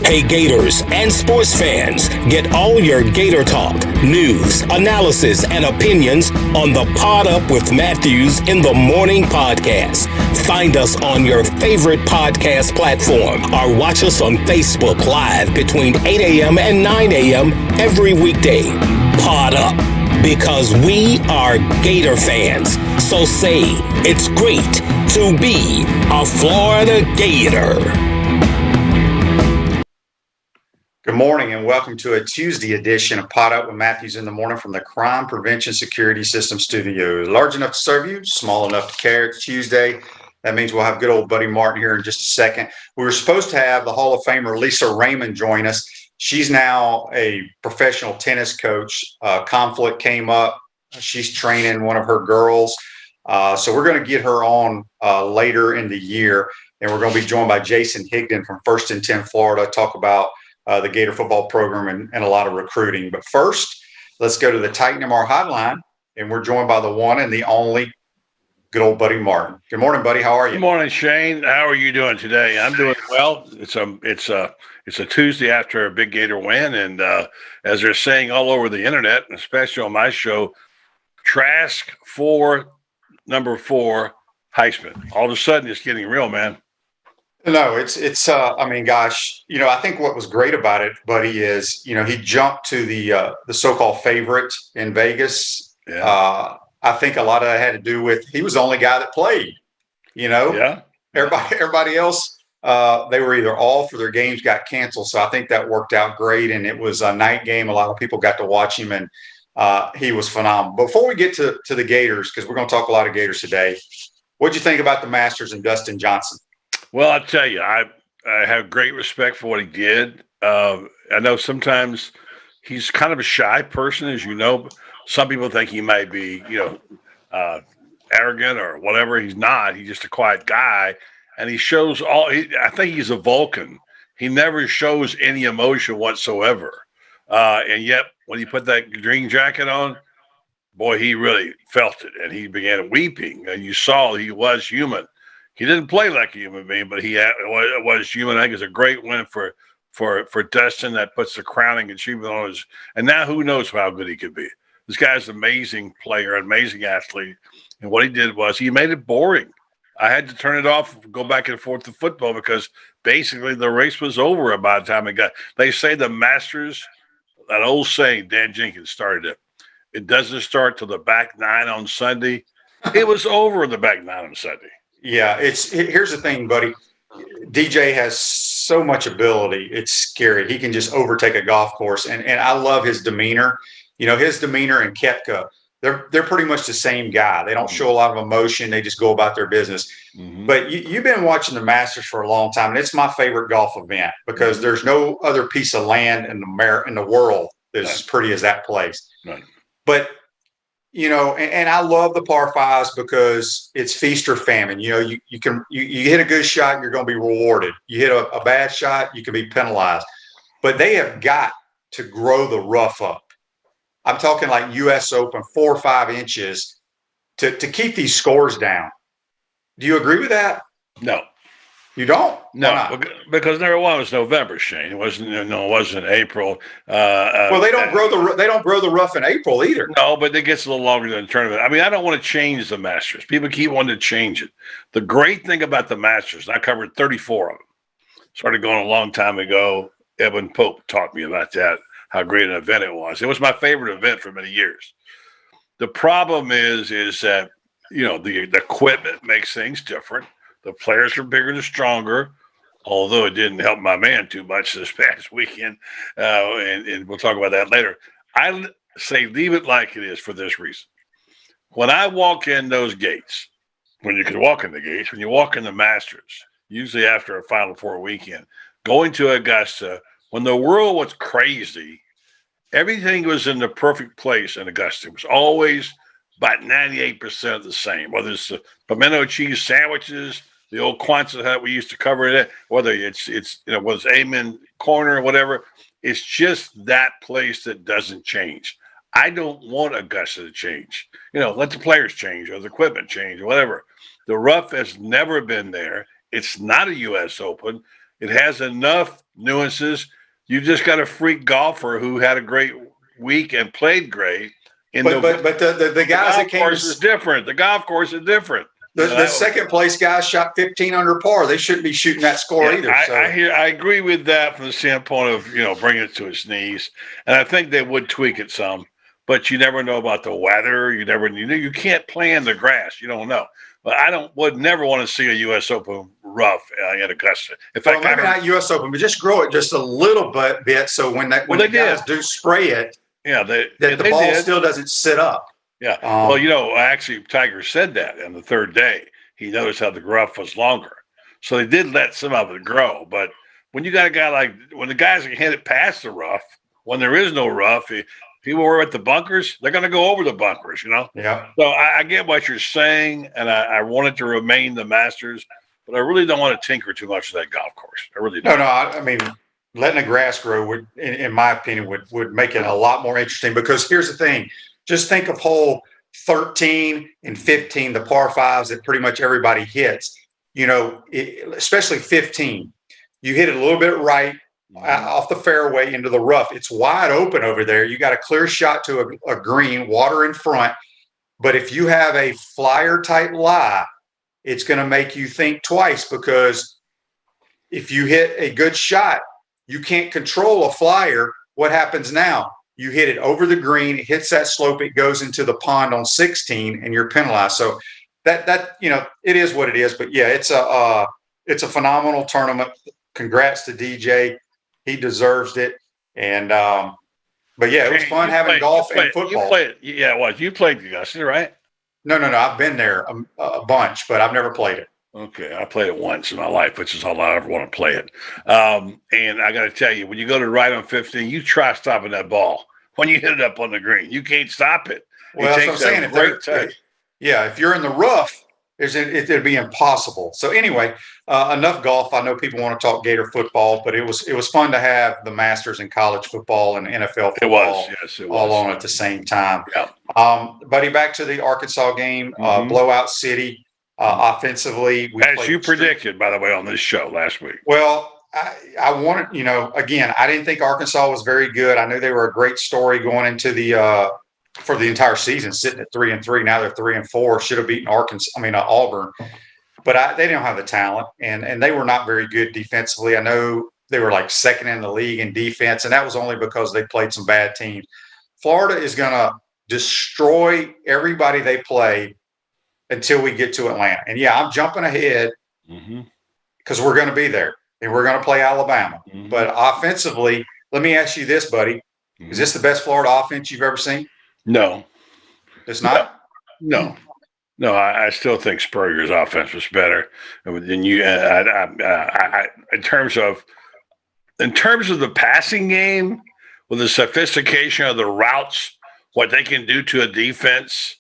Hey Gators and sports fans, get all your Gator talk, news, analysis, and opinions on the Pod Up with Matthews in the Morning podcast. Find us on your favorite podcast platform or watch us on Facebook Live between 8 a.m. and 9 a.m. every weekday. Pod Up, because we are Gator fans. So say it's great to be a Florida Gator. Good morning and welcome to a Tuesday edition of Pod Up with Matthews in the Morning from the Crime Prevention Security System Studios. Large enough to serve you, small enough to care. It's Tuesday. That means we'll have good old buddy Martin here in just a second. We were supposed to have the Hall of Famer Lisa Raymond join us. She's now a professional tennis coach. Conflict came up. She's training one of her girls. So we're going to get her on later in the year. And we're going to be joined by Jason Higdon from First and 10 Florida, talk about the Gator football program and a lot of recruiting. But first, let's go to the Titan MR hotline, and we're joined by the one and the only good old buddy Martin. Good morning, buddy. How are you? Good morning, Shane. How are you doing today? I'm doing well. It's a Tuesday after a big Gator win, and as they're saying all over the internet, especially on my show, Trask for number 4 Heisman. All of a sudden, it's getting real, man. No, I mean, gosh, I think what was great about it, buddy, is, he jumped to the so-called favorite in Vegas. Yeah. I think a lot of that had to do with, he was the only guy that played, Yeah. Everybody else, they were either off or their games got canceled. So I think that worked out great. And it was a night game. A lot of people got to watch him, and he was phenomenal. Before we get to the Gators, because we're going to talk a lot of Gators today, what'd you think about the Masters and Dustin Johnson? Well, I'll tell you, I have great respect for what he did. I know sometimes he's kind of a shy person, as you know. But some people think he might be, arrogant or whatever. He's not. He's just a quiet guy. And he shows I think he's a Vulcan. He never shows any emotion whatsoever. And yet, when he put that green jacket on, boy, he really felt it. And he began weeping. And you saw he was human. He didn't play like a human being, but he was human. I think it's a great win for Dustin. That puts the crowning achievement on his. And now who knows how good he could be. This guy's an amazing player, an amazing athlete. And what he did was he made it boring. I had to turn it off, go back and forth to football, because basically the race was over by the time it got. They say the Masters, that old saying, Dan Jenkins started it. It doesn't start till the back 9 on Sunday. It was over in the back 9 on Sunday. Yeah, here's the thing, buddy. DJ has so much ability. It's scary. He can just overtake a golf course. And I love his demeanor. His demeanor and Koepka, they're pretty much the same guy. They don't show a lot of emotion. They just go about their business. Mm-hmm. But you've been watching the Masters for a long time, and it's my favorite golf event because there's no other piece of land in the world that's as pretty as that place. Right. But and I love the par 5s because it's feast or famine. You hit a good shot, you're going to be rewarded. You hit a bad shot, you can be penalized. But they have got to grow the rough up. I'm talking like U.S. Open, 4 or 5 inches to keep these scores down. Do you agree with that? No. You don't? No, because number one was November, Shane. It wasn't April. Well, they don't grow the rough in April either. No, but it gets a little longer than the tournament. I mean, I don't want to change the Masters. People keep wanting to change it. The great thing about the Masters, and I covered 34 of them. Started going a long time ago. Evan Pope taught me about that, how great an event it was. It was my favorite event for many years. The problem is that the equipment makes things different. The players are bigger and stronger, although it didn't help my man too much this past weekend, and we'll talk about that later. I say leave it like it is for this reason. When I walk in those gates, when you can walk in the gates, when you walk in the Masters, usually after a Final Four weekend, going to Augusta, when the world was crazy, everything was in the perfect place in Augusta. It was always about 98% the same, whether it's the pimento cheese sandwiches, the old Quonset hut we used to cover it, whether it's was Amen Corner or whatever. It's just that place that doesn't change. I don't want Augusta to change. Let the players change or the equipment change or whatever. The rough has never been there. It's not a U.S. Open. It has enough nuances. You just got a freak golfer who had a great week and played great. But the guys that came course is different. The golf course is different. The second place guys shot 15 under par. They shouldn't be shooting that score either. I agree with that from the standpoint of bringing it to his knees, and I think they would tweak it some. But you never know about the weather. You can't play in the grass. You don't know. But would never want to see a U.S. Open rough in Augusta. In fact, maybe not U.S. Open, but just grow it just a little bit so when the guys do spray it, the ball still doesn't sit up. Yeah. Actually, Tiger said that on the third day. He noticed how the rough was longer. So they did let some of it grow. But when you got a guy when the guys can hit it past the rough, when there is no rough, people were at the bunkers, they're going to go over the bunkers, Yeah. So I get what you're saying, and I want it to remain the Masters, but I really don't want to tinker too much with that golf course. I really don't. No, I mean, letting the grass grow would, in my opinion, would make it a lot more interesting because here's the thing. Just think of hole 13 and 15, the par fives that pretty much everybody hits, especially 15. You hit it a little bit right off the fairway into the rough. It's wide open over there. You got a clear shot to a green, water in front. But if you have a flyer type lie, it's going to make you think twice because if you hit a good shot, you can't control a flyer. What happens now? You hit it over the green, it hits that slope, it goes into the pond on 16, and you're penalized. So that it is what it is. But yeah, it's a phenomenal tournament. Congrats to DJ. He deserves it. And but yeah, it was fun having golf and football. You played Augusta, right? No. I've been there a bunch, but I've never played it. Okay, I played it once in my life, which is all I ever want to play it. And I got to tell you, when you go to right on 15, you try stopping that ball when you hit it up on the green. You can't stop it. Well, that's what I'm saying. If you're in the rough, it'd be impossible. So anyway, enough golf. I know people want to talk Gator football, but it was fun to have the Masters in college football and NFL football it was. all on at the same time. Yeah. Buddy, back to the Arkansas game, blowout city. Offensively, as you predicted, by the way, on this show last week. Well, I wanted, again, I didn't think Arkansas was very good. I knew they were a great story going into for the entire season, sitting at 3-3. Now they're 3-4. Should have beaten Auburn, but they don't have the talent, and they were not very good defensively. I know they were like second in the league in defense, and that was only because they played some bad teams. Florida is going to destroy everybody they play until we get to Atlanta. And yeah, I'm jumping ahead because we're going to be there and we're going to play Alabama. But offensively, let me ask you this, buddy. Is this the best Florida offense you've ever seen? No. It's not? No. I still think Spurrier's offense was better than you. In terms of the passing game, with the sophistication of the routes, what they can do to a defense,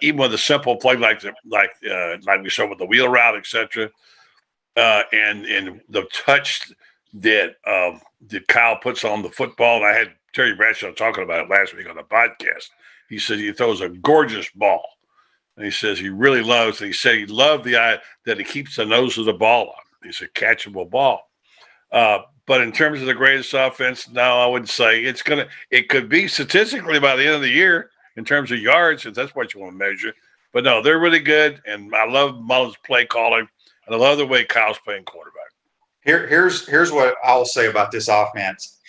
even with a simple play like we saw with the wheel route, etc., and the touch that Kyle puts on the football. And I had Terry Bradshaw talking about it last week on the podcast. He said he throws a gorgeous ball, and he says he really loves. And he said he loved the eye that he keeps the nose of the ball on. He's a catchable ball. But in terms of the greatest offense, no, I would say it could be statistically by the end of the year. In terms of yards, if that's what you want to measure. But no, they're really good, and I love Mullen's play calling, and I love the way Kyle's playing quarterback. Here's what I will say about this offense.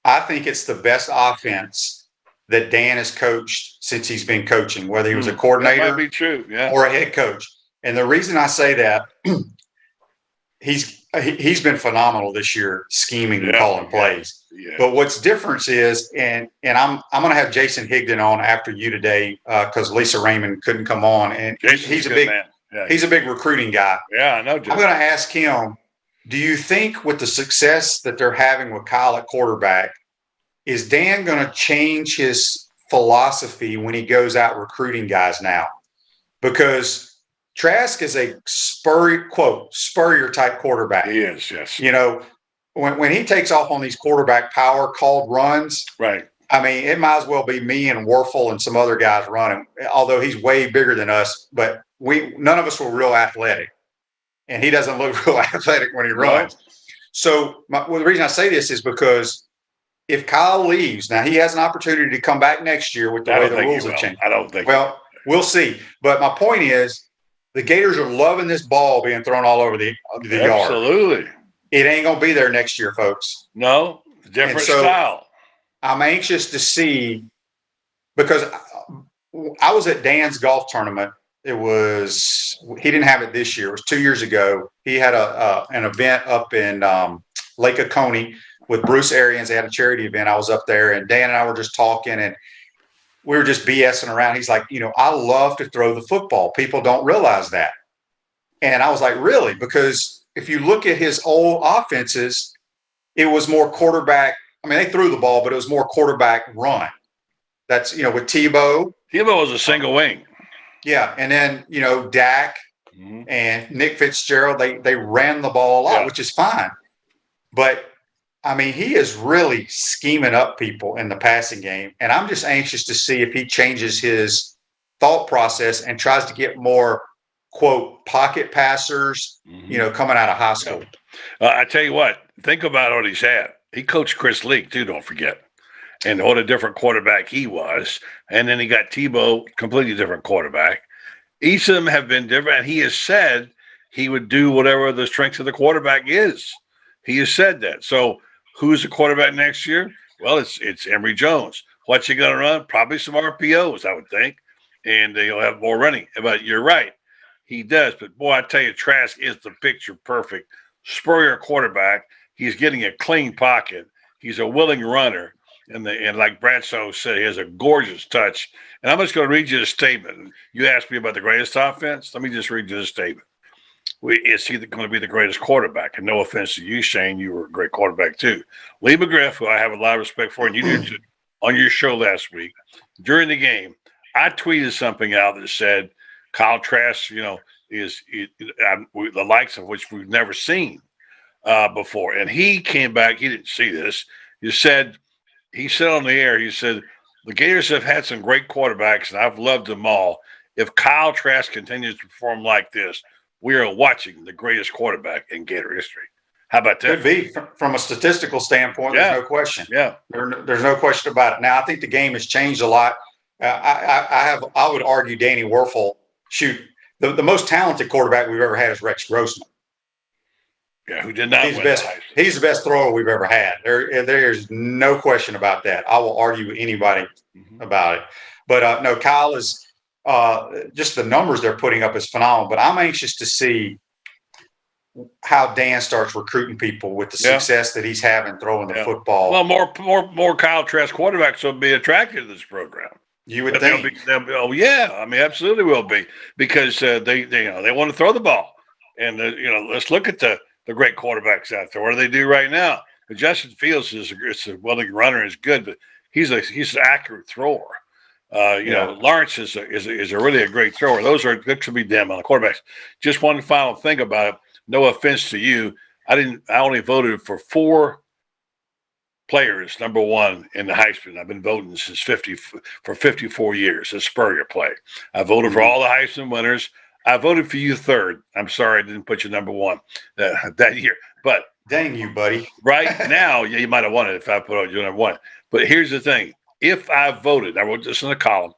I think it's the best offense that Dan has coached since he's been coaching, whether he was a coordinator that might be true, yeah, or a head coach. And the reason I say that, he's been phenomenal this year, scheming and calling plays. Yeah. But what's different is, and I'm going to have Jason Higdon on after you today because Lisa Raymond couldn't come on, and he's a big man. Yeah, he's a big recruiting guy. Yeah, I know. Jason. I'm going to ask him, do you think with the success that they're having with Kyle at quarterback, is Dan going to change his philosophy when he goes out recruiting guys now? Because Trask is a Spurrier type quarterback. He is, yes. When he takes off on these quarterback power called runs, right? I mean, it might as well be me and Warfel and some other guys running, although he's way bigger than us. But none of us were real athletic, and he doesn't look real athletic when he runs. So the reason I say this is because if Kyle leaves, now he has an opportunity to come back next year with the way the rules have changed. I don't think. Well, we'll see. But my point is, the Gators are loving this ball being thrown all over the yard. Absolutely. It ain't going to be there next year, folks. No, different style. I'm anxious to see, because I was at Dan's golf tournament. He didn't have it this year. It was 2 years ago. He had an event up in Lake Oconee with Bruce Arians. They had a charity event. I was up there, and Dan and I were just talking, and we were just BSing around. He's like, I love to throw the football. People don't realize that. And I was like, really? Because if you look at his old offenses, it was more quarterback. I mean, they threw the ball, but it was more quarterback run. That's, with Tebow. Tebow was a single wing. Yeah. And then, Dak and Nick Fitzgerald, they ran the ball a lot, which is fine. But, I mean, he is really scheming up people in the passing game. And I'm just anxious to see if he changes his thought process and tries to get more, quote, pocket passers, coming out of high school. I tell you what, think about what he's had. He coached Chris Leak, too, don't forget. And what a different quarterback he was. And then he got Tebow, completely different quarterback. Each of them have been different. And he has said he would do whatever the strength of the quarterback is. He has said that. So who's the quarterback next year? Well, it's Emory Jones. What's he going to run? Probably some RPOs, I would think. And he'll have more running. But you're right. He does. But, boy, I tell you, Trask is the picture perfect Spurrier quarterback. He's getting a clean pocket. He's a willing runner. And like Bradshaw said, he has a gorgeous touch. And I'm just going to read you the statement. You asked me about the greatest offense. Let me just read you the statement. Is he going to be the greatest quarterback? And no offense to you, Shane, you were a great quarterback too. Lee McGriff, who I have a lot of respect for, and you did too, on your show last week, during the game, I tweeted something out that said Kyle Trask, is the likes of which we've never seen before. And he came back. He didn't see this. He said on the air, he said, the Gators have had some great quarterbacks, and I've loved them all. If Kyle Trask continues to perform like this, we are watching the greatest quarterback in Gator history. How about that? Could be. From a statistical standpoint, there's no question. Yeah. There's no question about it. Now, I think the game has changed a lot. I would argue Danny Werfel, the most talented quarterback we've ever had is Rex Grossman. Yeah, who did not win. He's the best thrower we've ever had. There's no question about that. I will argue with anybody about it. But no, Kyle is just the numbers they're putting up is phenomenal. But I'm anxious to see how Dan starts recruiting people with the success that he's having throwing the football. Well, more Kyle Trask quarterbacks will be attracted to this program. You would think. Oh yeah, I mean, absolutely will be, because they want to throw the ball, and let's look at the great quarterbacks out there. What do they do right now? But Justin Fields is a willing runner, is good, but he's an accurate thrower. Lawrence is a really a great thrower. That should be them on the quarterbacks. Just one final thing about it. No offense to you, I only voted for 4 players, number one in the Heisman. I've been voting since 54 years as Spurrier play. I voted for all the Heisman winners. I voted for you third. I'm sorry I didn't put you number one that year. But dang you, buddy. Right now, you might have won it if I put you number one. But here's the thing. If I voted, I wrote this in the column,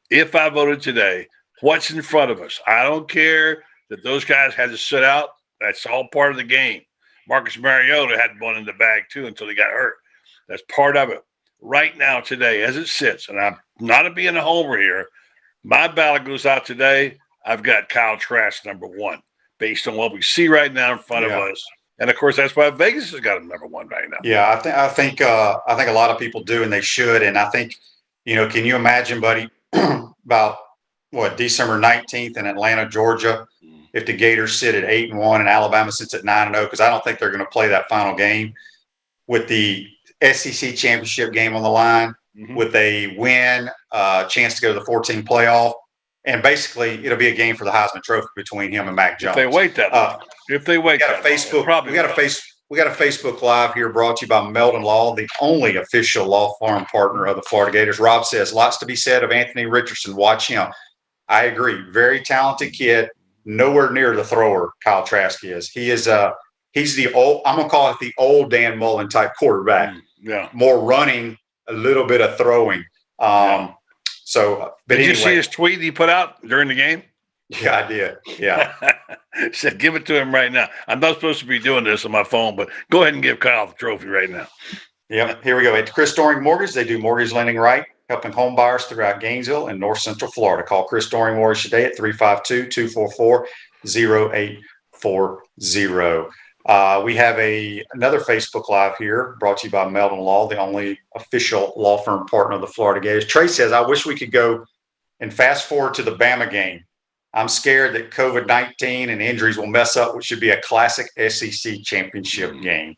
if I voted today, what's in front of us? I don't care that those guys had to sit out. That's all part of the game. Marcus Mariota had one in the bag too until he got hurt. That's part of it. Right now, today, as it sits, and I'm not being a homer here, my ballot goes out today. I've got Kyle Trask number one, based on what we see right now in front of us. And of course, that's why Vegas has got him number one right now. Yeah, I think a lot of people do, and they should. And I think, can you imagine, buddy, about December 19th in Atlanta, Georgia, if the Gators sit at 8-1 and Alabama sits at 9-0, because I don't think they're going to play that final game, with the SEC championship game on the line, with a win, chance to go to the 14 playoff. And basically, it'll be a game for the Heisman Trophy between him and Mac Jones. If they wait that long. We got a Facebook Live here brought to you by Meldon Law, the only official law firm partner of the Florida Gators. Rob says, lots to be said of Anthony Richardson. Watch him. I agree. Very talented kid. Nowhere near the thrower Kyle Trask is. He is he's the old, I'm going to call it the old Dan Mullen type quarterback. Yeah. More running, a little bit of throwing. So, but did anyway. you see his tweet he put out during the game? Yeah, I did. Yeah. Said, give it to him right now. I'm not supposed to be doing this on my phone, but go ahead and give Kyle the trophy right now. Yep. Here we go. At Chris Doring Mortgage, they do mortgage lending right, helping home buyers throughout Gainesville and North Central Florida. Call Chris Doring Mortgage today at 352-244-0840. We have another Facebook Live here brought to you by Meldon Law, the only official law firm partner of the Florida Gators. Trey says, I wish we could go and fast forward to the Bama game. I'm scared that COVID-19 and injuries will mess up what should be a classic SEC championship game.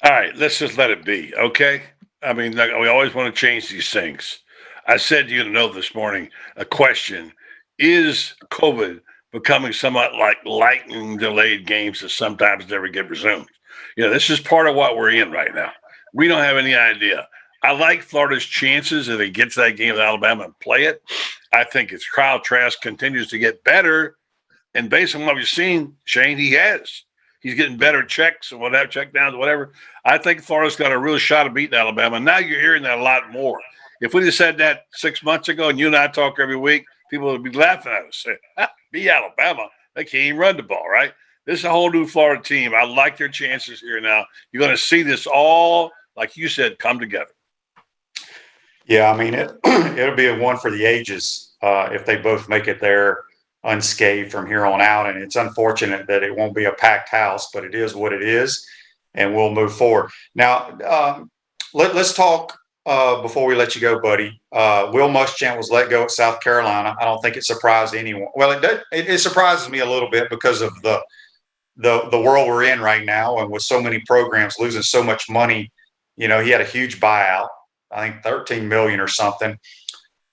All right, let's just let it be, okay? I mean, we always want to change these things. I said to you this morning, a question, is COVID becoming somewhat like lightning delayed games that sometimes never get resumed? This is part of what we're in right now. We don't have any idea. I like Florida's chances if they get to that game with Alabama and play it. I think if Kyle Trask continues to get better, and based on what we've seen, Shane, he's getting better checks and whatever, check downs, whatever. I think Florida's got a real shot of beating Alabama. Now you're hearing that a lot more. If we just said that 6 months ago and you and I talk every week, people would be laughing at us, saying, be Alabama. They can't even run the ball, right? This is a whole new Florida team. I like their chances here now. You're going to see this all, like you said, come together. Yeah, I mean, it'll be a one for the ages if they both make it there unscathed from here on out. And it's unfortunate that it won't be a packed house, but it is what it is, and we'll move forward. Now, let's talk before we let you go, buddy. Will Muschamp was let go at South Carolina. I don't think it surprised anyone. Well, it surprises me a little bit because of the world we're in right now, and with so many programs losing so much money. He had a huge buyout. I think $13 million or something.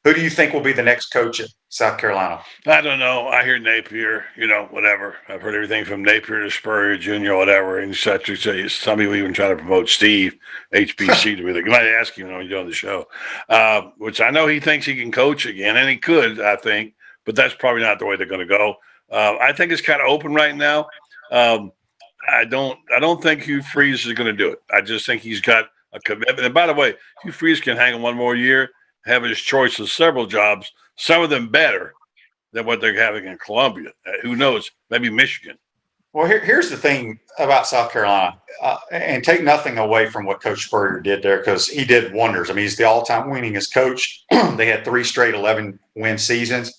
Who do you think will be the next coach at South Carolina? I don't know. I hear Napier, whatever. I've heard everything from Napier to Spurrier Jr., whatever, and such. Some people even try to promote Steve, HBC, to be the. You might ask him when you're doing the show, which I know he thinks he can coach again, and he could, I think, but that's probably not the way they're going to go. I think it's kind of open right now. I don't think Hugh Freeze is going to do it. I just think he's got a commitment. And by the way, Hugh Freeze can hang on one more year, have his choice of several jobs, some of them better than what they're having in Columbia. Who knows? Maybe Michigan. Well, here's the thing about South Carolina, and take nothing away from what Coach Spurrier did there, because he did wonders. I mean, he's the all-time winningest coach. They had 3 straight 11-win seasons.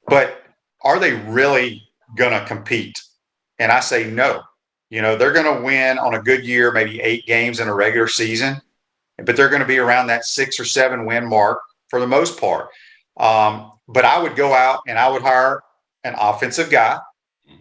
But are they really going to compete? And I say no. They're going to win on a good year, maybe 8 games in a regular season, but they're going to be around that 6 or 7 win mark for the most part. But I would go out and I would hire an offensive guy,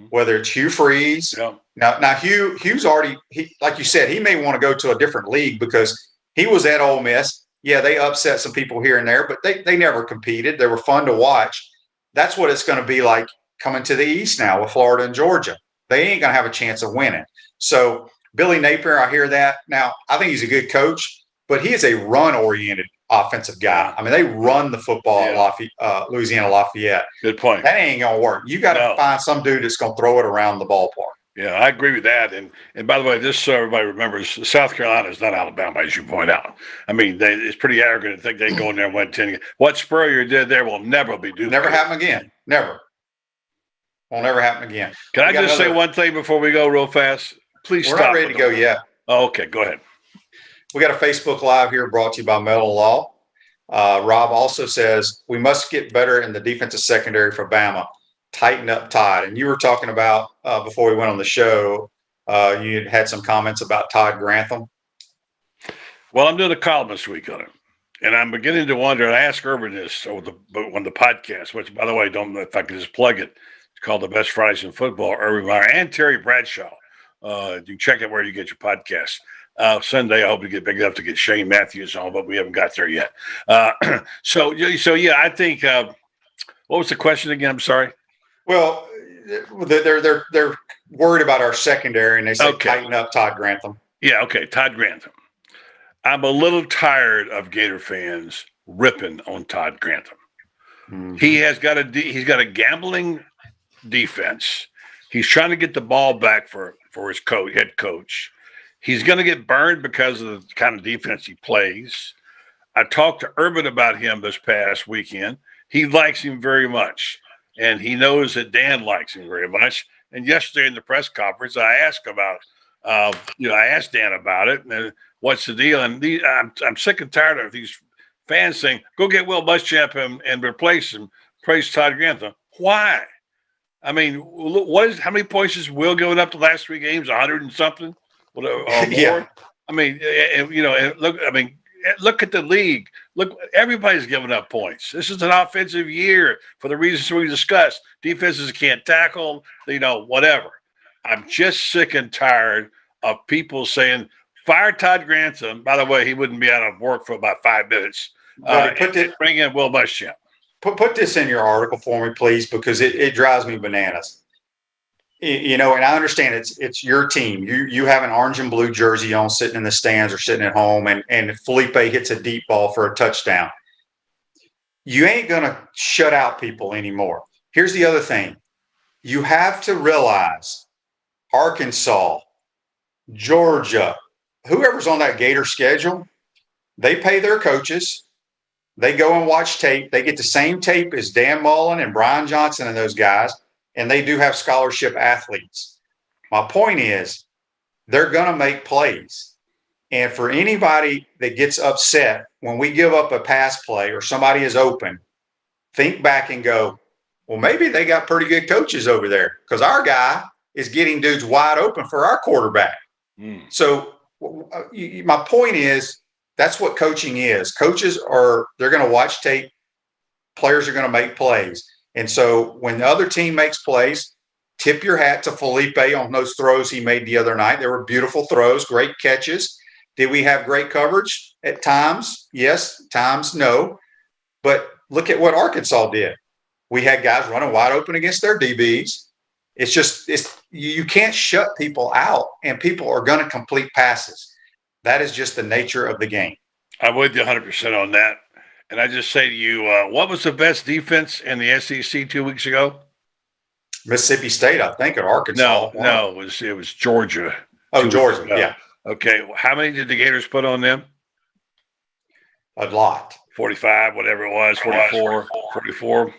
whether it's Hugh Freeze. Yeah. Now Hugh's already, like you said, he may want to go to a different league because he was at Ole Miss. Yeah, they upset some people here and there, but they never competed. They were fun to watch. That's what it's going to be like coming to the East now with Florida and Georgia. They ain't going to have a chance of winning. So Billy Napier, I hear that. Now, I think he's a good coach, but he is a run-oriented offensive guy. I mean, they run the football at Louisiana Lafayette. Good point. That ain't going to work. You got to find some dude that's going to throw it around the ballpark. Yeah, I agree with that. And by the way, just so everybody remembers, South Carolina is not Alabama, as you point out. I mean, it's pretty arrogant to think they can go in there and win 10 games. What Spurrier did there will never be duplicated. Never happen again. Never. Will never happen again. Can I just say one thing before we go real fast? Please stop. We're not ready to go yet. Oh, okay, go ahead. We got a Facebook Live here brought to you by Meldon Law. Rob also says, we must get better in the defensive secondary for Bama. Tighten up Todd. And you were talking about, before we went on the show, you had some comments about Todd Grantham. Well, I'm doing a column this week on it. And I'm beginning to wonder, and I asked Urban this on the podcast, which, by the way, don't know if I can just plug it. It's called The Best Fridays in Football, Urban Meyer and Terry Bradshaw. You can check it where you get your podcasts. Sunday, I hope to get big enough to get Shane Matthews on, but we haven't got there yet. So yeah, I think. What was the question again? I'm sorry. Well, they're worried about our secondary, and they say tighten up Todd Grantham. Yeah, okay, Todd Grantham. I'm a little tired of Gator fans ripping on Todd Grantham. Mm-hmm. He's got a gambling defense. He's trying to get the ball back for for his head coach. He's going to get burned because of the kind of defense he plays. I talked to Urban about him this past weekend. He likes him very much, and he knows that Dan likes him very much. And yesterday in the press conference, I asked about, I asked Dan about it, and what's the deal? And I'm sick and tired of these fans saying, "Go get Will Muschamp and replace him." Praise Todd Grantham. Why? I mean, how many points has Will given up the last 3 games? 100 and something, or more. Yeah. I mean, look. I mean, look at the league. Look, everybody's giving up points. This is an offensive year for the reasons we discussed. Defenses can't tackle, whatever. I'm just sick and tired of people saying, fire Todd Grantham. By the way, he wouldn't be out of work for about 5 minutes. Bring in Will Muschamp. Put this in your article for me, please, because it drives me bananas. And I understand it's your team. You have an orange and blue jersey on, sitting in the stands or sitting at home, and Felipe hits a deep ball for a touchdown. You ain't gonna shut out people anymore. Here's the other thing: you have to realize Arkansas, Georgia, whoever's on that Gator schedule, they pay their coaches. They go and watch tape. They get the same tape as Dan Mullen and Brian Johnson and those guys, and they do have scholarship athletes. My point is, they're going to make plays. And for anybody that gets upset when we give up a pass play or somebody is open, think back and go, well, maybe they got pretty good coaches over there, because our guy is getting dudes wide open for our quarterback. So my point is, that's what coaching is. Coaches they're going to watch tape. Players are going to make plays. And so when the other team makes plays, tip your hat to Felipe on those throws he made the other night. They were beautiful throws, great catches. Did we have great coverage at times? Yes, times no. But look at what Arkansas did. We had guys running wide open against their DBs. You can't shut people out, and people are going to complete passes. That is just the nature of the game. I'm with you 100% on that. And I just say to you, what was the best defense in the SEC 2 weeks ago? Mississippi State, I think, or Arkansas. No, it was Georgia. Oh, Georgia, yeah. Okay, how many did the Gators put on them? A lot. 45, whatever it was, 44.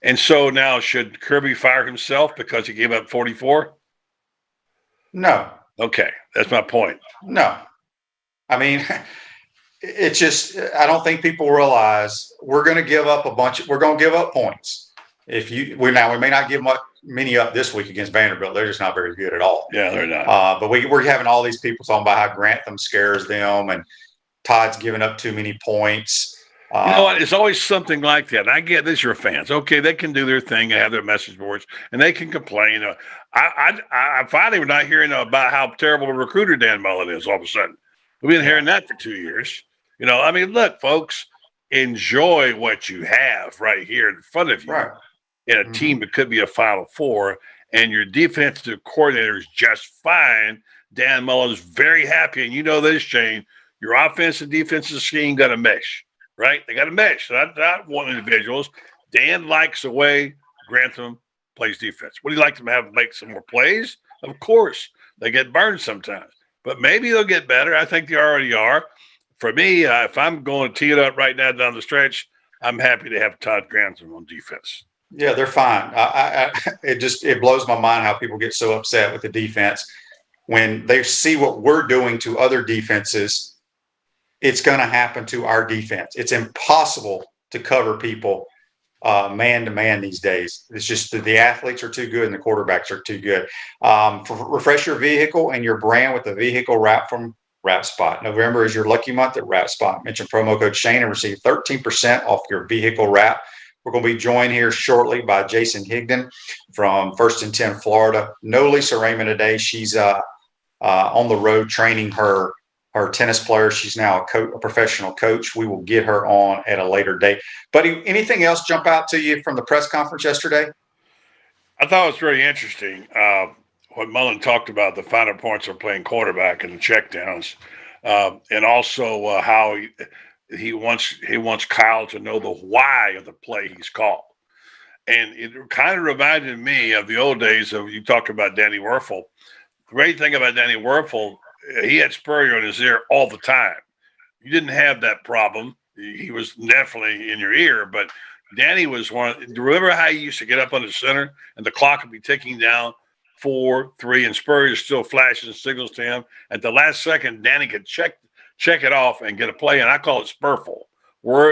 And so now, should Kirby fire himself because he gave up 44? No. Okay, that's my point. No. I mean, it's just, I don't think people realize we're going to give up we're going to give up points. We may not give many up this week against Vanderbilt. They're just not very good at all. Yeah, they're not. But we're having all these people talking about how Grantham scares them and Todd's giving up too many points. You know what? It's always something like that. And I get this, your fans. Okay, they can do their thing and have their message boards, and they can complain. I finally we're not hearing about how terrible a recruiter Dan Mullen is all of a sudden. We've been hearing that for 2 years. I mean, look, folks, enjoy what you have right here in front of you in a team that could be a Final Four, and your defensive coordinator is just fine. Dan Mullen is very happy, and you know this, Shane. Your offensive defensive scheme got to mesh. Right? They got to mesh. Not one individuals. Dan likes the way Grantham plays defense. Would he like them to make some more plays? Of course. They get burned sometimes. But maybe they'll get better. I think they already are. For me, if I'm going to tee it up right now down the stretch, I'm happy to have Todd Grantham on defense. Yeah, they're fine. It blows my mind how people get so upset with the defense when they see what we're doing to other defenses. It's going to happen to our defense. It's impossible to cover people man to man these days. It's just that the athletes are too good and the quarterbacks are too good. Refresh your vehicle and your brand with a vehicle wrap from Wrap Spot. November is your lucky month at Wrap Spot. Mention promo code Shane and receive 13% off your vehicle wrap. We're going to be joined here shortly by Jason Higdon from First and 10 Florida. No Lisa Raymond today. She's on the road training her tennis player. She's now a professional coach. We will get her on at a later date. Buddy, anything else jump out to you from the press conference yesterday? I thought it was very interesting what Mullen talked about, the finer points of playing quarterback and the checkdowns, and also how he wants Kyle to know the why of the play he's called. And it kind of reminded me of the old days of, you talked about Danny Werfel. great thing about Danny Werfel, he had Spurrier in his ear all the time. You didn't have that problem. He was definitely in your ear, but Danny was one. Remember how he used to get up on the center and the clock would be ticking down 4, 3, and Spurrier still flashes signals to him. At the last second, Danny could check it off and get a play, and I call it Spurful.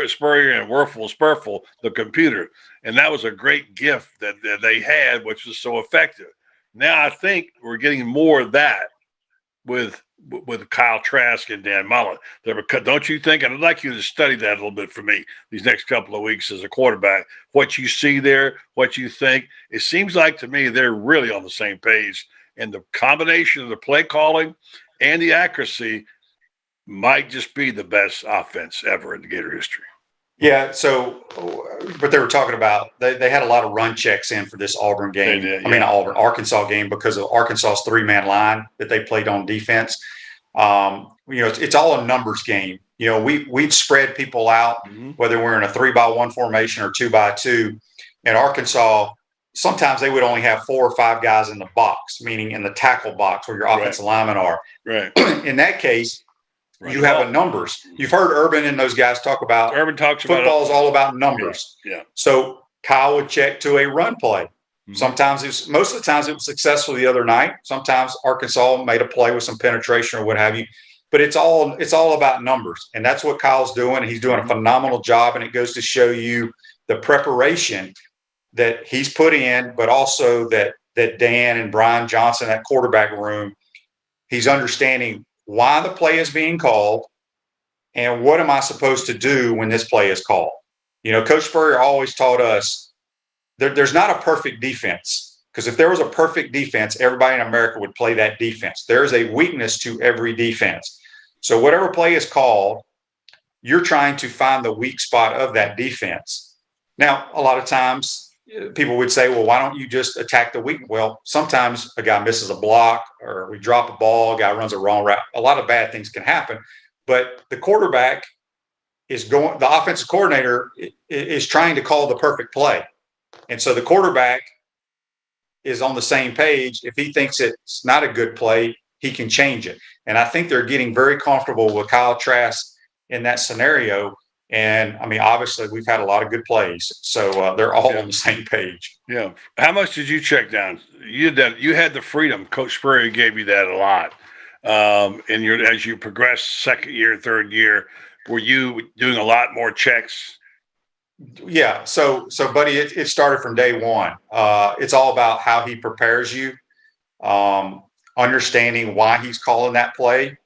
Spurrier and Spurful, the computer. And that was a great gift that they had, which was so effective. Now I think we're getting more of that with Kyle Trask and Dan Mullen. Don't you think? And I'd like you to study that a little bit for me these next couple of weeks as a quarterback. What you see there, what you think. It seems like to me they're really on the same page. And the combination of the play calling and the accuracy might just be the best offense ever in the Gator history. Yeah, so what they were talking about, they had a lot of run checks in for this Auburn game. They did, I mean, Arkansas game, because of Arkansas's 3-man line that they played on defense. It's all a numbers game. We'd spread people out, whether we're in a 3-by-1 formation or 2-by-2. In Arkansas, sometimes they would only have 4 or 5 guys in the box, meaning in the tackle box where your offensive linemen are. Right. In that case, you have a numbers. You've heard Urban and those guys talk about Urban talks football about is all about numbers. Yeah. So Kyle would check to a run play. Sometimes most of the times it was successful the other night. Sometimes Arkansas made a play with some penetration or what have you. But it's all about numbers. And that's what Kyle's doing. And he's doing a phenomenal job. And it goes to show you the preparation that he's put in, but also that Dan and Brian Johnson, that quarterback room, he's understanding why the play is being called and what am I supposed to do when this play is called. Coach Spurrier always taught us there's not a perfect defense, because if there was a perfect defense, everybody in America would play that defense. There's a weakness to every defense. So whatever play is called, you're trying to find the weak spot of that defense. Now, a lot of times people would say, well, why don't you just attack the weak? Well, sometimes a guy misses a block or we drop a ball, a guy runs a wrong route. A lot of bad things can happen, but the quarterback the offensive coordinator is trying to call the perfect play. And so the quarterback is on the same page. If he thinks it's not a good play, he can change it. And I think they're getting very comfortable with Kyle Trask in that scenario. And I mean, obviously, we've had a lot of good plays, so they're all on the same page. Yeah. How much did you check down? You had the freedom. Coach Spurrier gave you that a lot. As you progressed second year, third year, were you doing a lot more checks? Yeah. So, buddy, it started from day one. It's all about how he prepares you, understanding why he's calling that play,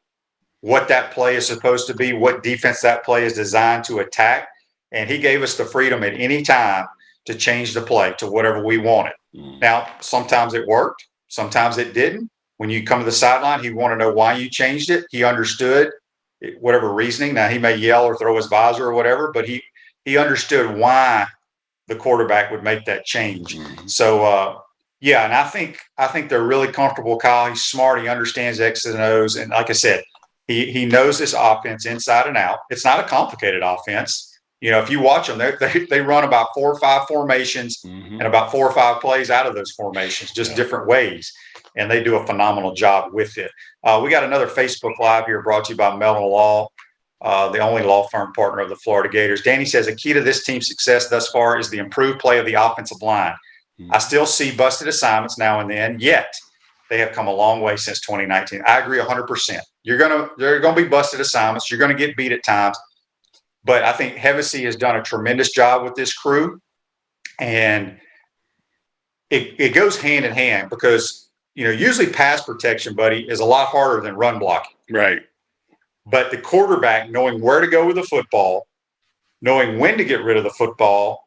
what that play is supposed to be, what defense that play is designed to attack. And he gave us the freedom at any time to change the play to whatever we wanted. Now, sometimes it worked. Sometimes it didn't. When you come to the sideline, he wanted to know why you changed it. He understood whatever reasoning. Now, he may yell or throw his visor or whatever, but he understood why the quarterback would make that change. So, and I think they're really comfortable. Kyle, he's smart. He understands X's and O's. And like I said, he knows this offense inside and out. It's not a complicated offense. If you watch them, they run about 4 or 5 formations and about 4 or 5 plays out of those formations, just different ways. And they do a phenomenal job with it. We got another Facebook Live here brought to you by Mellon Law, the only law firm partner of the Florida Gators. Danny says, a key to this team's success thus far is the improved play of the offensive line. I still see busted assignments now and then, yet they have come a long way since 2019. I agree 100%. They're going to be busted assignments. You're going to get beat at times. But I think Hevesy has done a tremendous job with this crew. And it goes hand in hand because, usually pass protection, buddy, is a lot harder than run blocking. Right. But the quarterback, knowing where to go with the football, knowing when to get rid of the football,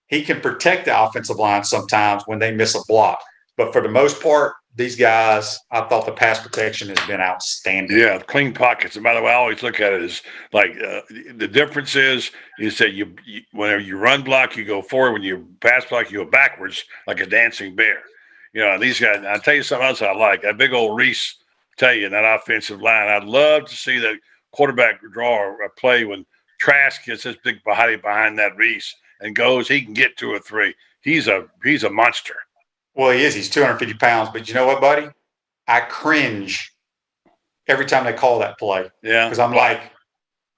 he can protect the offensive line sometimes when they miss a block. But for the most part, these guys, I thought the pass protection has been outstanding. Yeah, clean pockets. And by the way, I always look at it as like the difference is that you whenever you run block, you go forward. When you pass block, you go backwards like a dancing bear. These guys, I'll tell you something else I like. That big old Reese, tell you, that offensive line. I'd love to see the quarterback draw a play when Trask gets his big body behind that Reese and goes, he can get 2 or 3. He's a monster. Well, he is. He's 250 pounds. But you know what, buddy? I cringe every time they call that play. Yeah. Because I'm like,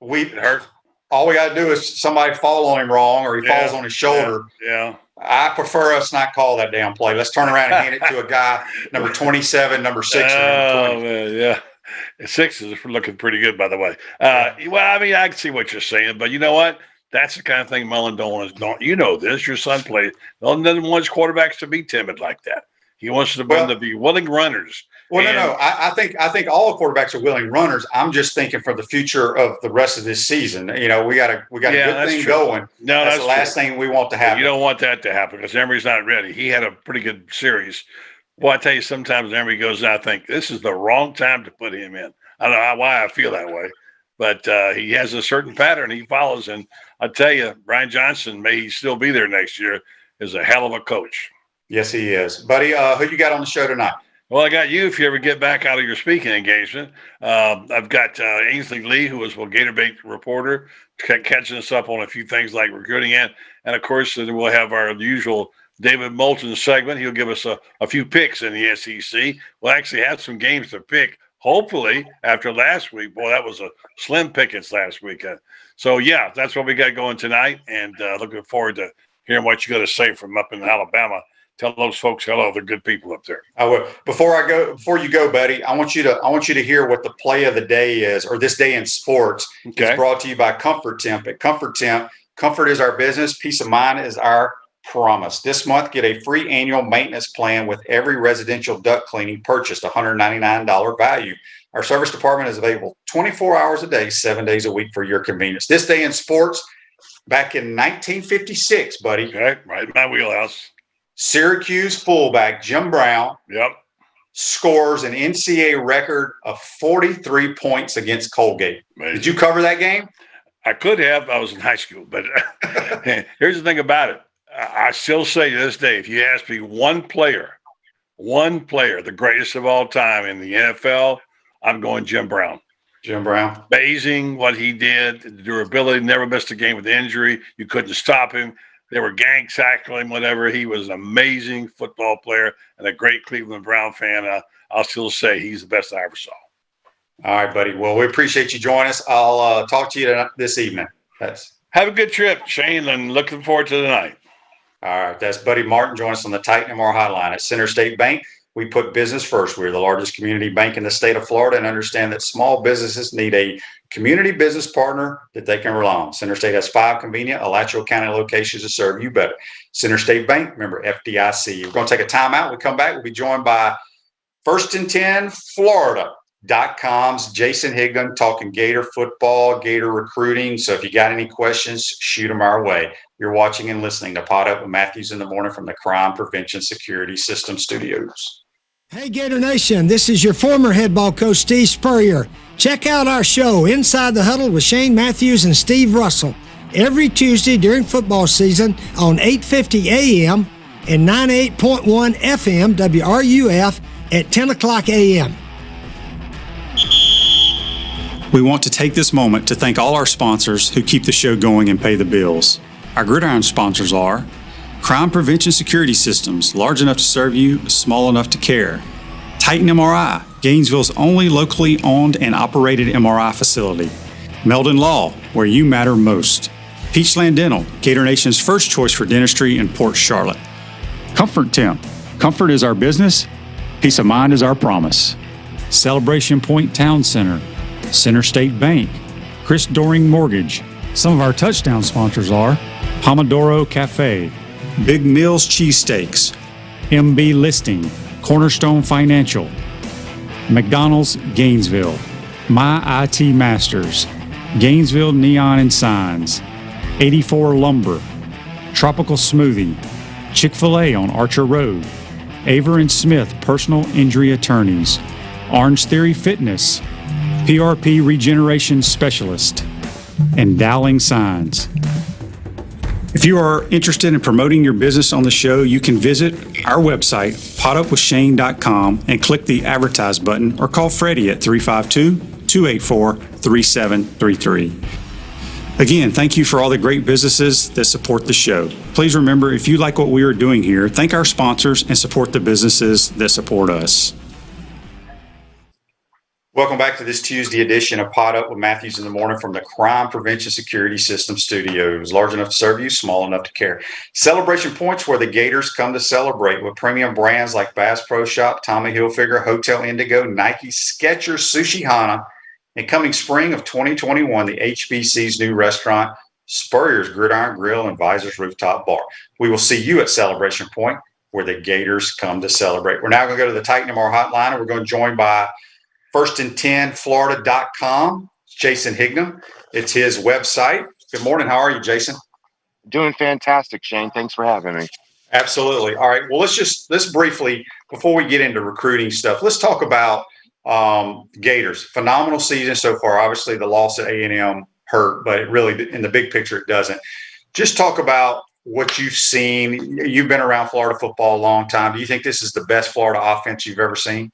it hurt. all we got to do is somebody fall on him wrong or he falls on his shoulder. Yeah. I prefer us not call that damn play. Let's turn around and hand it to a guy, number 27, number 6, or number 20. Man, yeah. 6 is looking pretty good, by the way. Well, I mean, I can see what you're saying, but you know what? That's the kind of thing Mullen don't. You know this. Your son plays. Mullen doesn't want his quarterbacks to be timid like that. He wants them to be willing runners. Well, no. I think all quarterbacks are willing runners. I'm just thinking for the future of the rest of this season. You know, we got a good thing going. No, that's the last thing we want to happen. You don't want that to happen because Emory's not ready. He had a pretty good series. Well, I tell you, sometimes Emory goes out, I think this is the wrong time to put him in. I don't know why I feel that way, but he has a certain pattern he follows. And I tell you, Brian Johnson, may he still be there next year, is a hell of a coach. Yes, he is. Buddy, who you got on the show tonight? Well, I got you if you ever get back out of your speaking engagement. I've got Ainsley Lee, who is a Gatorbait reporter, catching us up on a few things like recruiting. And of course, then we'll have our usual David Moulton segment. He'll give us a few picks in the SEC. We'll actually have some games to pick, hopefully, after last week. Boy, that was a slim pickings last weekend. So, yeah, that's what we got going tonight. And looking forward to hearing what you got to say from up in Alabama. Tell those folks hello. They're good people up there. I will. Before you go, buddy, I want you to hear what the play of the day is, or this day in sports. Okay. It's brought to you by Comfort Temp. At Comfort Temp, comfort is our business. Peace of mind is our promise. This month, get a free annual maintenance plan with every residential duct cleaning purchased, $199 value. Our service department is available 24 hours a day, 7 days a week for your convenience. This day in sports, back in 1956, buddy. Okay, right in my wheelhouse. Syracuse fullback Jim Brown scores an NCAA record of 43 points against Colgate. Amazing. Did you cover that game? I could have. I was in high school. But here's the thing about it. I still say to this day, if you ask me one player, the greatest of all time in the NFL, I'm going Jim Brown. Jim Brown. Amazing what he did. The durability, never missed a game with injury. You couldn't stop him. They were gang tackling him, whatever. He was an amazing football player and a great Cleveland Brown fan. I'll still say he's the best I ever saw. All right, buddy. Well, we appreciate you joining us. I'll talk to you this evening. Have a good trip, Shane, and looking forward to tonight. All right. That's Buddy Martin. Join us on the Titan MR hotline at Center State Bank. We put business first. We're the largest community bank in the state of Florida and understand that small businesses need a community business partner that they can rely on. Center State has 5 convenient Alachua County locations to serve you better. Center State Bank, remember FDIC. We're going to take a timeout. When we come back, we'll be joined by First and 10 Florida.com's Jason Higdon talking Gator football, Gator recruiting. So if you got any questions, shoot them our way. You're watching and listening to Pot Up with Matthews in the Morning from the Crime Prevention Security System Studios. Hey, Gator Nation, this is your former head ball coach, Steve Spurrier. Check out our show, Inside the Huddle with Shane Matthews and Steve Russell, every Tuesday during football season on 8:50 a.m. and 98.1 FM WRUF at 10 o'clock a.m. We want to take this moment to thank all our sponsors who keep the show going and pay the bills. Our Gridiron sponsors are Crime Prevention Security Systems, large enough to serve you, small enough to care. Titan MRI, Gainesville's only locally owned and operated MRI facility. Meldon Law, where you matter most. Peachland Dental, Gator Nation's first choice for dentistry in Port Charlotte. Comfort Temp, comfort is our business, peace of mind is our promise. Celebration Point Town Center, Center State Bank, Chris Doring Mortgage. Some of our touchdown sponsors are Pomodoro Cafe, Big Mills Cheesesteaks, MB Listing, Cornerstone Financial, McDonald's Gainesville, My IT Masters, Gainesville Neon and Signs, 84 Lumber, Tropical Smoothie, Chick-fil-A on Archer Road, Aver and Smith Personal Injury Attorneys, Orange Theory Fitness, PRP Regeneration Specialist, and Dowling Signs. If you are interested in promoting your business on the show, you can visit our website, potupwithshane.com, and click the Advertise button or call Freddie at 352-284-3733. Again, thank you for all the great businesses that support the show. Please remember, if you like what we are doing here, thank our sponsors and support the businesses that support us. Welcome back to this Tuesday edition of Pod Up with Matthews in the Morning from the Crime Prevention Security System Studios. Large enough to serve you, small enough to care. Celebration Point's where the Gators come to celebrate with premium brands like Bass Pro Shop, Tommy Hilfiger, Hotel Indigo, Nike, Skechers, Sushi Hana. And coming spring of 2021, the HBC's new restaurant, Spurrier's Gridiron Grill and Visors Rooftop Bar. We will see you at Celebration Point where the Gators come to celebrate. We're now going to go to the Titan MR hotline, and we're going to join by firstand10florida.com. Jason Higdon. It's his website. Good morning. How are you, Jason? Doing fantastic, Shane. Thanks for having me. Absolutely. All right. Well, let's briefly, before we get into recruiting stuff, let's talk about Gators. Phenomenal season so far. Obviously, the loss at A&M hurt, but it really, in the big picture, it doesn't. Just talk about what you've seen. You've been around Florida football a long time. Do you think this is the best Florida offense you've ever seen?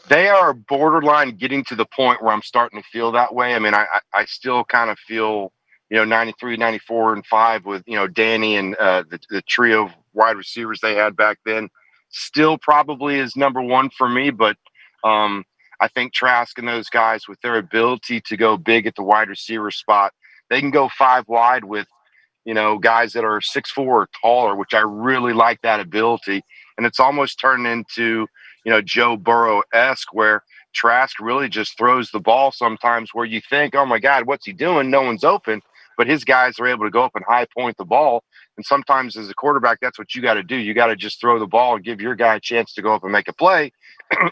They are borderline getting to the point where I'm starting to feel that way. I mean, I still kind of feel, 93, 94, and 5 with, Danny and the trio of wide receivers they had back then. Still probably is number one for me, but I think Trask and those guys, with their ability to go big at the wide receiver spot, they can go 5 wide with, guys that are 6'4" or taller, which I really like that ability. And it's almost turned into Joe Burrow-esque, where Trask really just throws the ball sometimes where you think, oh my God, what's he doing? No one's open. But his guys are able to go up and high point the ball. And sometimes as a quarterback, that's what you got to do. You got to just throw the ball and give your guy a chance to go up and make a play.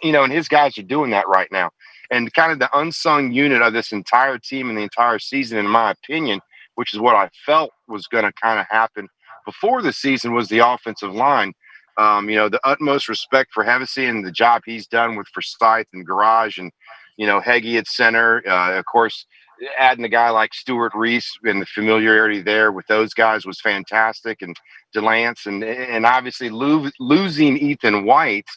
And his guys are doing that right now. And kind of the unsung unit of this entire team and the entire season, in my opinion, which is what I felt was going to kind of happen before the season, was the offensive line. The utmost respect for Hevesy and the job he's done with Forsyth and Garage and, Heggie at center. Of course, adding a guy like Stuart Reese and the familiarity there with those guys was fantastic. And DeLance and obviously losing Ethan White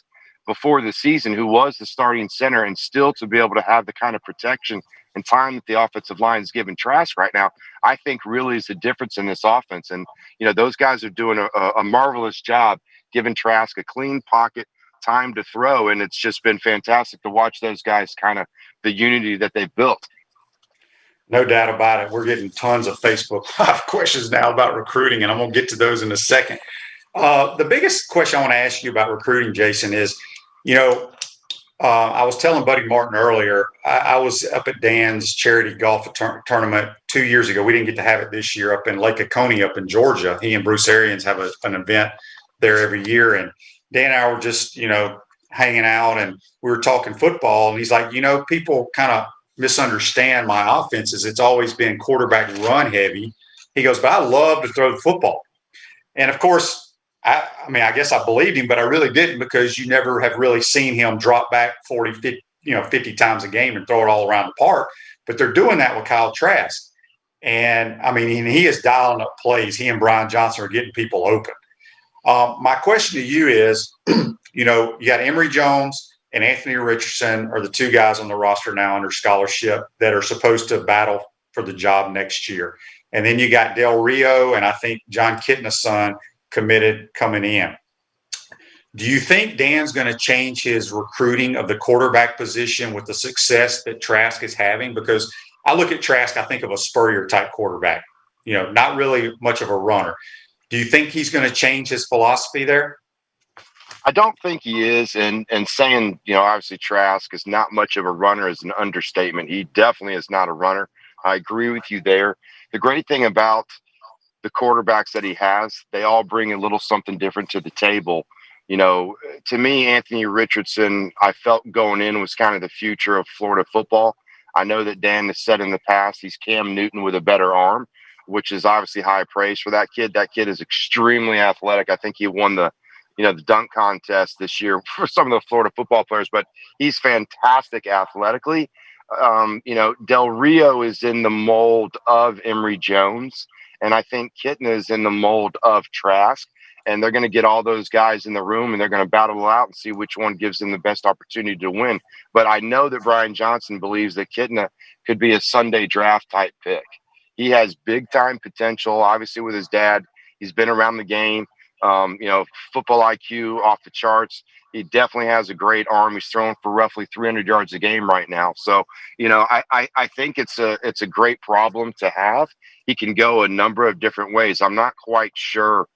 before the season, who was the starting center, and still to be able to have the kind of protection and time that the offensive line is giving Trask right now, I think really is the difference in this offense. And, those guys are doing a marvelous job giving Trask a clean pocket, time to throw. And it's just been fantastic to watch those guys, kind of the unity that they've built. No doubt about it. We're getting tons of Facebook Live questions now about recruiting, and I'm going to get to those in a second. The biggest question I want to ask you about recruiting, Jason, is, I was telling Buddy Martin earlier, I was up at Dan's charity golf tournament 2 years ago. We didn't get to have it this year up in Lake Oconee up in Georgia. He and Bruce Arians have an event there every year. And Dan and I were just, hanging out, and we were talking football. And he's like, people kind of misunderstand my offenses. It's always been quarterback run heavy. He goes, but I love to throw the football. And of course, I guess I believed him, but I really didn't, because you never have really seen him drop back 40, 50 times a game and throw it all around the park. But they're doing that with Kyle Trask. And he is dialing up plays. He and Brian Johnson are getting people open. My question to you is, you got Emory Jones and Anthony Richardson are the two guys on the roster now under scholarship that are supposed to battle for the job next year. And then you got Del Rio and I think John Kitna's son committed coming in. Do you think Dan's going to change his recruiting of the quarterback position with the success that Trask is having? Because I look at Trask, I think of a Spurrier-type quarterback, not really much of a runner. Do you think he's going to change his philosophy there? I don't think he is. And saying, obviously Trask is not much of a runner is an understatement. He definitely is not a runner. I agree with you there. The great thing about the quarterbacks that he has, they all bring a little something different to the table. To me, Anthony Richardson, I felt going in, was kind of the future of Florida football. I know that Dan has said in the past he's Cam Newton with a better arm, which is obviously high praise for that kid. That kid is extremely athletic. I think he won the dunk contest this year for some of the Florida football players, but he's fantastic athletically. Del Rio is in the mold of Emory Jones, and I think Kitna is in the mold of Trask, and they're going to get all those guys in the room, and they're going to battle it out and see which one gives them the best opportunity to win. But I know that Brian Johnson believes that Kitna could be a Sunday draft type pick. He has big time potential, obviously with his dad. He's been around the game. Football IQ off the charts. He definitely has a great arm. He's throwing for roughly 300 yards a game right now. So, I think it's a great problem to have. He can go a number of different ways. I'm not quite sure,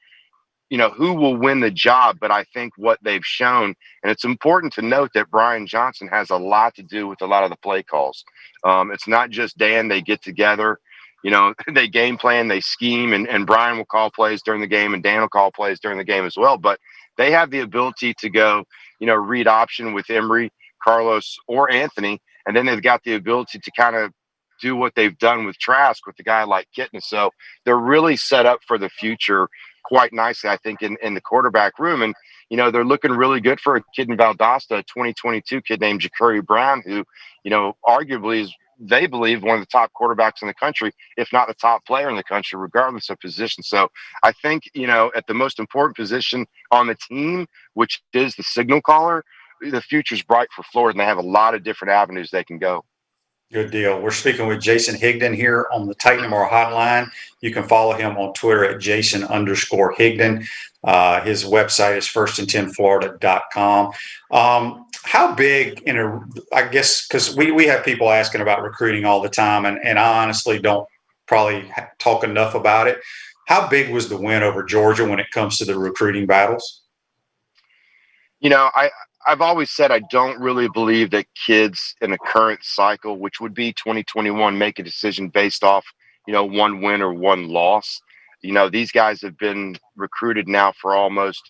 who will win the job, but I think what they've shown, and it's important to note that Brian Johnson has a lot to do with a lot of the play calls. It's not just Dan. They get together, they game plan, they scheme, and Brian will call plays during the game and Dan will call plays during the game as well. But they have the ability to go, read option with Emory, Carlos, or Anthony. And then they've got the ability to kind of do what they've done with Trask with a guy like Kitten. So they're really set up for the future quite nicely, I think, in the quarterback room. And, they're looking really good for a kid in Valdosta, a 2022 kid named Ja'Cory Brown, who, arguably is, they believe, one of the top quarterbacks in the country, if not the top player in the country, regardless of position. So I think, at the most important position on the team, which is the signal caller, the future's bright for Florida, and they have a lot of different avenues they can go. Good deal. We're speaking with Jason Higdon here on the Titan Tomorrow Hotline. You can follow him on Twitter at Jason_Higdon. His website is firstand10florida.com. How big I guess, because we have people asking about recruiting all the time, and I honestly don't probably talk enough about it. How big was the win over Georgia when it comes to the recruiting battles? I've always said I don't really believe that kids in the current cycle, which would be 2021, make a decision based off, one win or one loss. These guys have been recruited now for almost,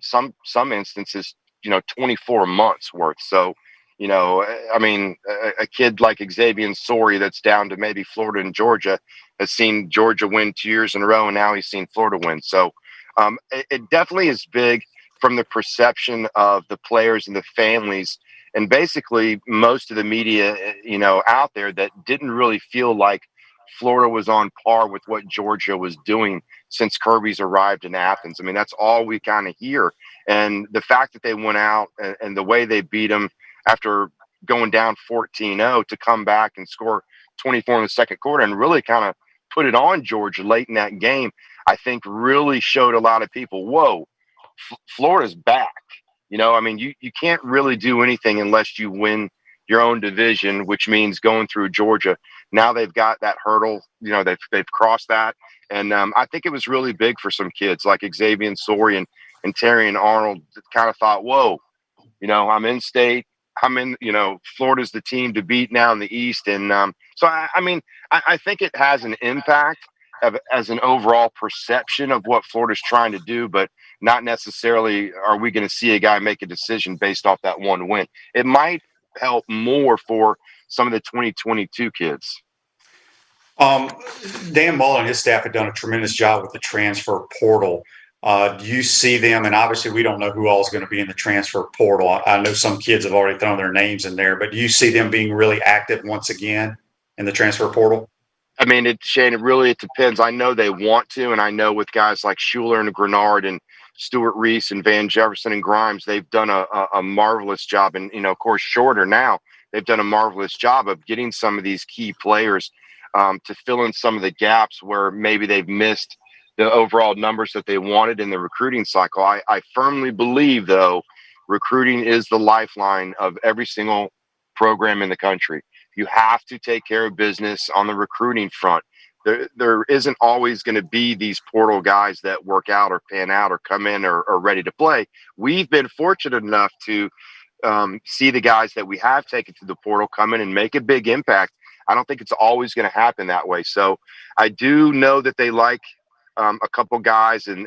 some instances, 24 months worth. So, a kid like Xavier Sori that's down to maybe Florida and Georgia has seen Georgia win 2 years in a row, and now he's seen Florida win. So it definitely is big from the perception of the players and the families, and basically most of the media, out there, that didn't really feel like Florida was on par with what Georgia was doing since Kirby's arrived in Athens. That's all we kind of hear. And the fact that they went out and the way they beat them after going down 14-0 to come back and score 24 in the second quarter and really kind of put it on Georgia late in that game, I think really showed a lot of people, whoa, Florida's back. You can't really do anything unless you win your own division, which means going through Georgia. Now they've got that hurdle, they've crossed that. And I think it was really big for some kids like Xavier Sori and Terry and Arnold that kind of thought, whoa, I'm in state. Florida's the team to beat now in the East. And so, I think it has an impact as an overall perception of what Florida's trying to do, but not necessarily are we going to see a guy make a decision based off that one win. It might help more for some of the 2022 kids. Dan Mullen and his staff have done a tremendous job with the transfer portal. Do you see them, and obviously we don't know who all is going to be in the transfer portal. I know some kids have already thrown their names in there, but do you see them being really active once again in the transfer portal? Shane, it depends. I know they want to, and I know with guys like Schuler and Grenard and Stuart Reese and Van Jefferson and Grimes, they've done a marvelous job. And, of course, Shorter now, they've done a marvelous job of getting some of these key players to fill in some of the gaps where maybe they've missed the overall numbers that they wanted in the recruiting cycle. I firmly believe, though, recruiting is the lifeline of every single program in the country. You have to take care of business on the recruiting front. There isn't always going to be these portal guys that work out or pan out or come in or are ready to play. We've been fortunate enough to see the guys that we have taken to the portal come in and make a big impact. I don't think it's always going to happen that way. So I do know that they like a couple guys and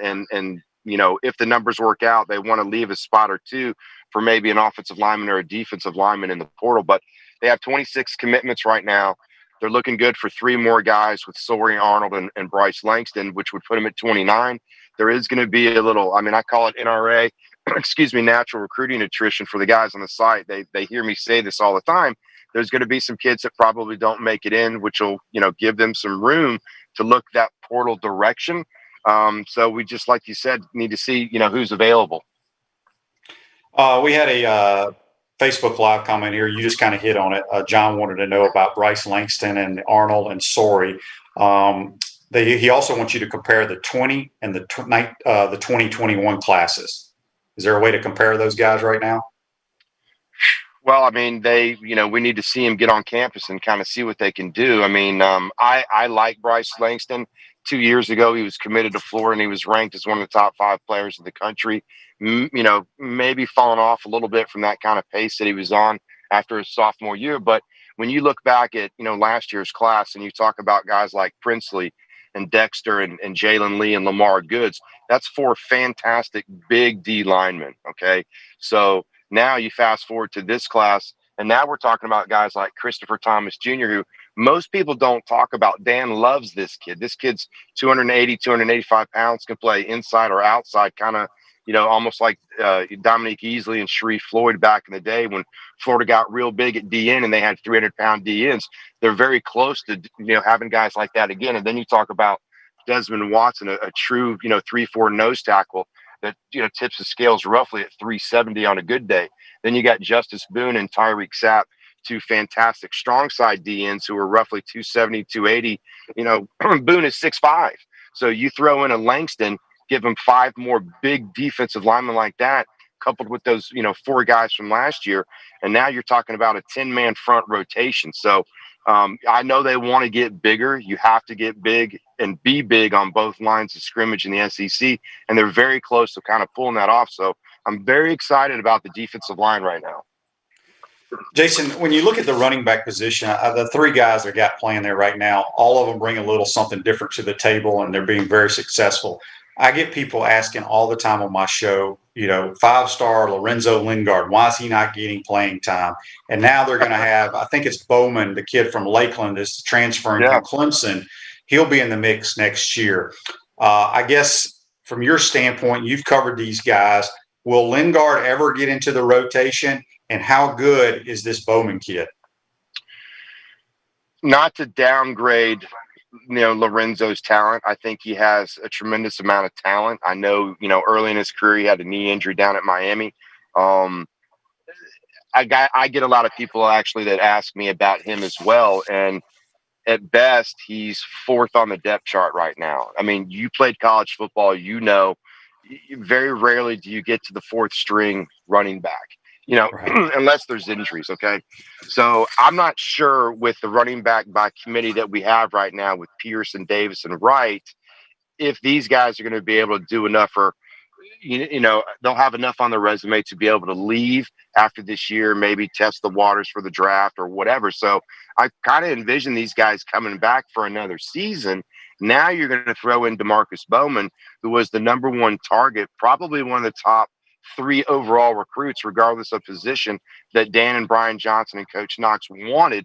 if the numbers work out, they want to leave a spot or two for maybe an offensive lineman or a defensive lineman in the portal. But they have 26 commitments right now. They're looking good for 3 more guys with Sori Arnold and Bryce Langston, which would put them at 29. There is going to be a little, I call it NRA, natural recruiting attrition for the guys on the site. They hear me say this all the time. There's going to be some kids that probably don't make it in, which will, give them some room to look that portal direction. So we just, like you said, need to see, who's available. We had a Facebook Live comment here. You just kind of hit on it. John wanted to know about Bryce Langston and Arnold and Sori. he also wants you to compare the 20 and the 2021 classes. Is there a way to compare those guys right now? Well, I mean, we need to see him get on campus and kind of see what they can do. I mean, I like Bryce Langston. 2 years ago, he was committed to Florida and he was ranked as one of the top 5 players in the country. Maybe falling off a little bit from that kind of pace that he was on after his sophomore year. But when you look back at, last year's class and you talk about guys like Princely and Dexter and Jalen Lee and Lamar Goods, that's 4 fantastic big D linemen. Okay. So now you fast forward to this class, and now we're talking about guys like Christopher Thomas Jr., who most people don't talk about. Dan loves this kid. This kid's 280, 285 pounds, can play inside or outside, kind of, almost like Dominique Easley and Sharif Floyd back in the day when Florida got real big at DN and they had 300-pound DNs. They're very close to, having guys like that again. And then you talk about Desmond Watson, a true, 3-4 nose tackle that tips the scales roughly at 370 on a good day. Then you got Justice Boone and Tyreek Sapp, 2 fantastic strong side DNs who are roughly 270, 280. Boone is 6'5". So you throw in a Langston, give him 5 more big defensive linemen like that, coupled with those 4 guys from last year, and now you're talking about a 10-man front rotation. So I know they want to get bigger. You have to get big and be big on both lines of scrimmage in the SEC, and they're very close to kind of pulling that off. So I'm very excited about the defensive line right now. Jason, when you look at the running back position, the 3 guys that got playing there right now, all of them bring a little something different to the table, and they're being very successful. I get people asking all the time on my show, 5-star Lorenzo Lingard, why is he not getting playing time? And now they're going to have, I think it's Bowman, the kid from Lakeland that's transferring from Clemson. He'll be in the mix next year. I guess from your standpoint, you've covered these guys. Will Lingard ever get into the rotation? And how good is this Bowman kid? Not to downgrade Lorenzo's talent. I think he has a tremendous amount of talent. I know, early in his career, he had a knee injury down at Miami. I get a lot of people actually that ask me about him as well. And at best, he's 4th on the depth chart right now. I mean, you played college football, very rarely do you get to the 4th string running back. Right. Unless there's injuries. Okay. So I'm not sure with the running back by committee that we have right now with Pierce and Davis and Wright, if these guys are going to be able to do enough, or, they'll have enough on their resume to be able to leave after this year, maybe test the waters for the draft or whatever. So I kind of envision these guys coming back for another season. Now you're going to throw in DeMarcus Bowman, who was the number 1 target, probably one of the top 3 overall recruits, regardless of position, that Dan and Brian Johnson and Coach Knox wanted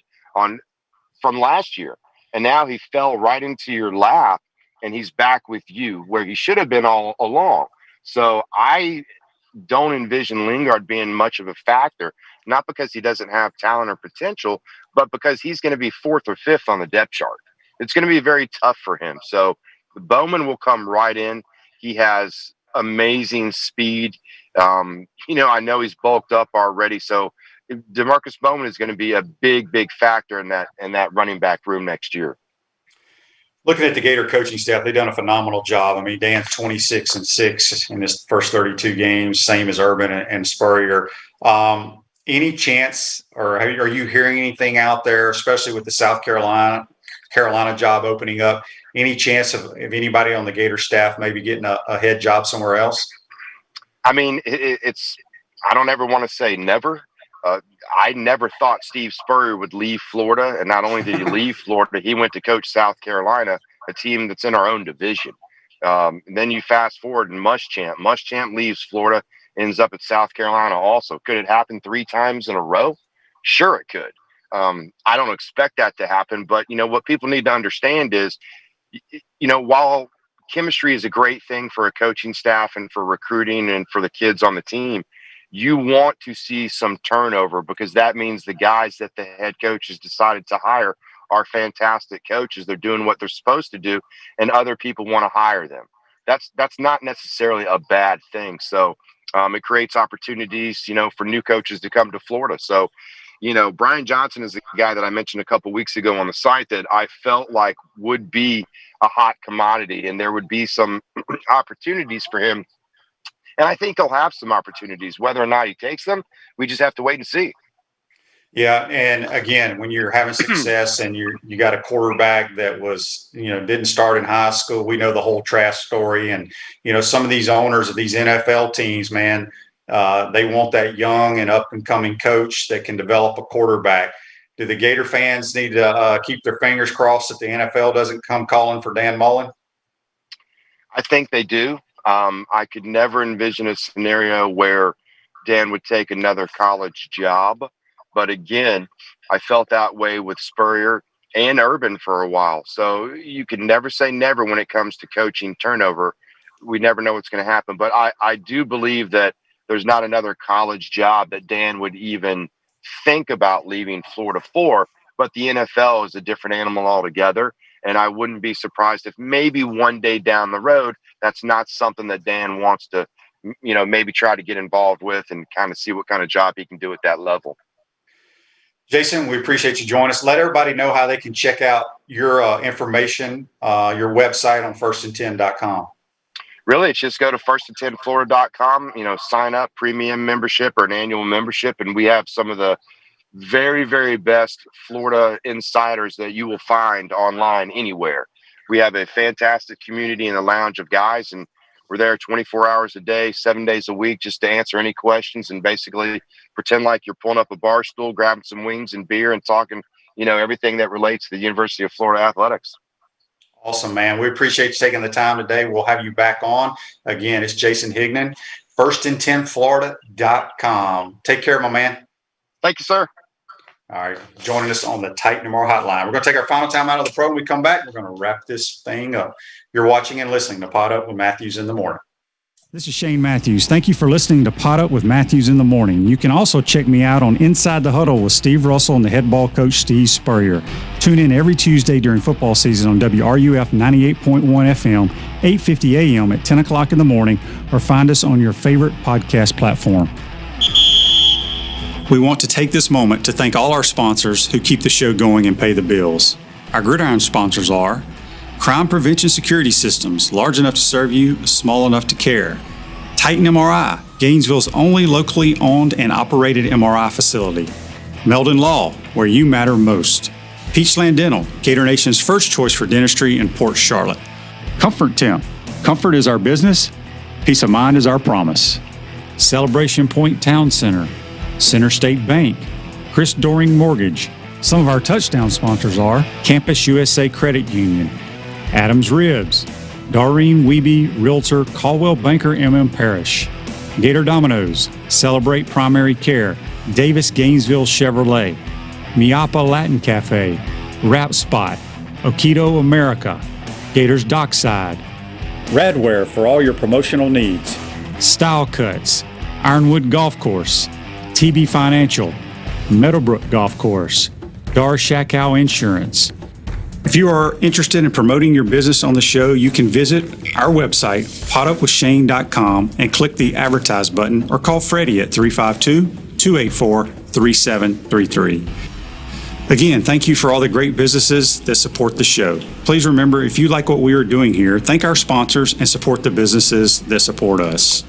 from last year. And now he fell right into your lap, and he's back with you where he should have been all along. So I don't envision Lingard being much of a factor, not because he doesn't have talent or potential, but because he's going to be 4th or 5th on the depth chart. It's going to be very tough for him. So Bowman will come right in. He has amazing speed. I know he's bulked up already. So DeMarcus Bowman is going to be a big, big factor in that running back room next year. Looking at the Gator coaching staff, they've done a phenomenal job. I mean, Dan's 26-6 in his first 32 games, same as Urban and Spurrier. Any chance, or are you hearing anything out there, especially with the South Carolina job opening up? Any chance of anybody on the Gator staff maybe getting a head job somewhere else? I mean, I don't ever want to say never. I never thought Steve Spurrier would leave Florida. And not only did he leave Florida, he went to coach South Carolina, a team that's in our own division. And then you fast forward and Muschamp. Muschamp leaves Florida, ends up at South Carolina also. Could it happen 3 times in a row? Sure, it could. I don't expect that to happen. But, what people need to understand is, while chemistry is a great thing for a coaching staff and for recruiting and for the kids on the team, you want to see some turnover, because that means the guys that the head coach has decided to hire are fantastic coaches. They're doing what they're supposed to do, and other people want to hire them. That's not necessarily a bad thing. So it creates opportunities, for new coaches to come to Florida. So, Brian Johnson is the guy that I mentioned a couple weeks ago on the site that I felt like would be a hot commodity, and there would be some opportunities for him. And I think he'll have some opportunities. Whether or not he takes them, we just have to wait and see. Yeah, and again, when you're having success and you got a quarterback that was, didn't start in high school, we know the whole Trask story. And, some of these owners of these NFL teams, man, they want that young and up-and-coming coach that can develop a quarterback. Do the Gator fans need to keep their fingers crossed that the NFL doesn't come calling for Dan Mullen? I think they do. I could never envision a scenario where Dan would take another college job. But again, I felt that way with Spurrier and Urban for a while. So you can never say never when it comes to coaching turnover. We never know what's going to happen. But I do believe that there's not another college job that Dan would even think about leaving Florida for. But the NFL is a different animal altogether. And I wouldn't be surprised if maybe one day down the road, that's not something that Dan wants to, maybe try to get involved with and kind of see what kind of job he can do at that level. Jason, we appreciate you joining us. Let everybody know how they can check out your information, your website on firstand10.com. Really, it's just go to firstand10florida.com, sign up, premium membership or an annual membership. And we have some of the very, very best Florida insiders that you will find online anywhere. We have a fantastic community in the lounge of guys, and we're there 24 hours a day, 7 days a week, just to answer any questions and basically pretend like you're pulling up a bar stool, grabbing some wings and beer and talking, everything that relates to the University of Florida athletics. Awesome, man. We appreciate you taking the time today. We'll have you back on. Again, it's Jason Higdon, firstand10florida.com. Take care, my man. Thank you, sir. All right, joining us on the Titan Tomorrow Hotline. We're going to take our final time out of the program. When we come back, we're going to wrap this thing up. You're watching and listening to Pot Up with Matthews in the Morning. This is Shane Matthews. Thank you for listening to Pot Up with Matthews in the Morning. You can also check me out on Inside the Huddle with Steve Russell and the head ball coach Steve Spurrier. Tune in every Tuesday during football season on WRUF 98.1 FM, 8:50 a.m. at 10 o'clock in the morning, or find us on your favorite podcast platform. We want to take this moment to thank all our sponsors who keep the show going and pay the bills. Our gridiron sponsors are Crime Prevention Security Systems, large enough to serve you, small enough to care. Titan MRI, Gainesville's only locally owned and operated MRI facility. Meldon Law, where you matter most. Peachland Dental, Gator Nation's first choice for dentistry in Port Charlotte. Comfort Temp, comfort is our business, peace of mind is our promise. Celebration Point Town Center, Center State Bank, Chris Doring Mortgage. Some of our touchdown sponsors are Campus USA Credit Union, Adams Ribs, Doreen Wiebe Realtor, Caldwell Banker MM Parish, Gator Dominoes, Celebrate Primary Care, Davis Gainesville Chevrolet, Miapa Latin Cafe, Rap Spot, Okido America, Gators Dockside, Radware for all your promotional needs, Style Cuts, Ironwood Golf Course, TB Financial, Meadowbrook Golf Course, Dar Shakow Insurance. If you are interested in promoting your business on the show, you can visit our website, potupwithshane.com, and click the Advertise button or call Freddie at 352-284-3733. Again, thank you for all the great businesses that support the show. Please remember, if you like what we are doing here, thank our sponsors and support the businesses that support us.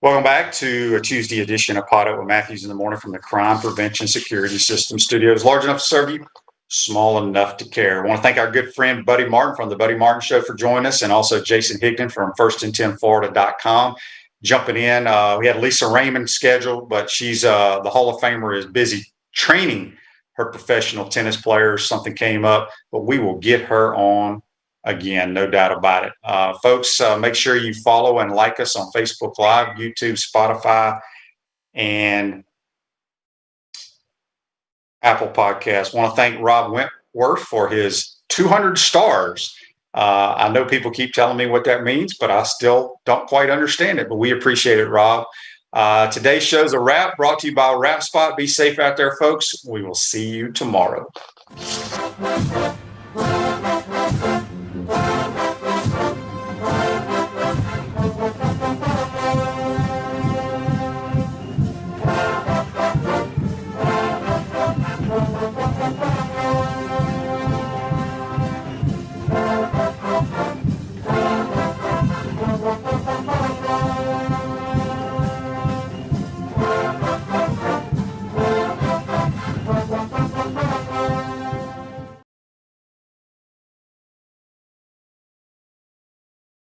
Welcome back to a Tuesday edition of Pot Up with Matthews in the Morning from the Crime Prevention Security System Studios. Large enough to serve you, small enough to care. I want to thank our good friend Buddy Martin from the Buddy Martin Show for joining us, and also Jason Higdon from firstand10florida.com. Jumping in, we had Lisa Raymond scheduled, but she's the Hall of Famer is busy training her professional tennis players. Something came up, but we will get her on again, no doubt about it. Folks, make sure you follow and like us on Facebook Live, YouTube, Spotify, and Apple Podcasts. Want to thank Rob Wentworth for his 200 stars. I know people keep telling me what that means, but I still don't quite understand it, but we appreciate it, Rob. Today's show's a wrap, brought to you by Rap Spot. Be safe out there, folks. We will see you tomorrow.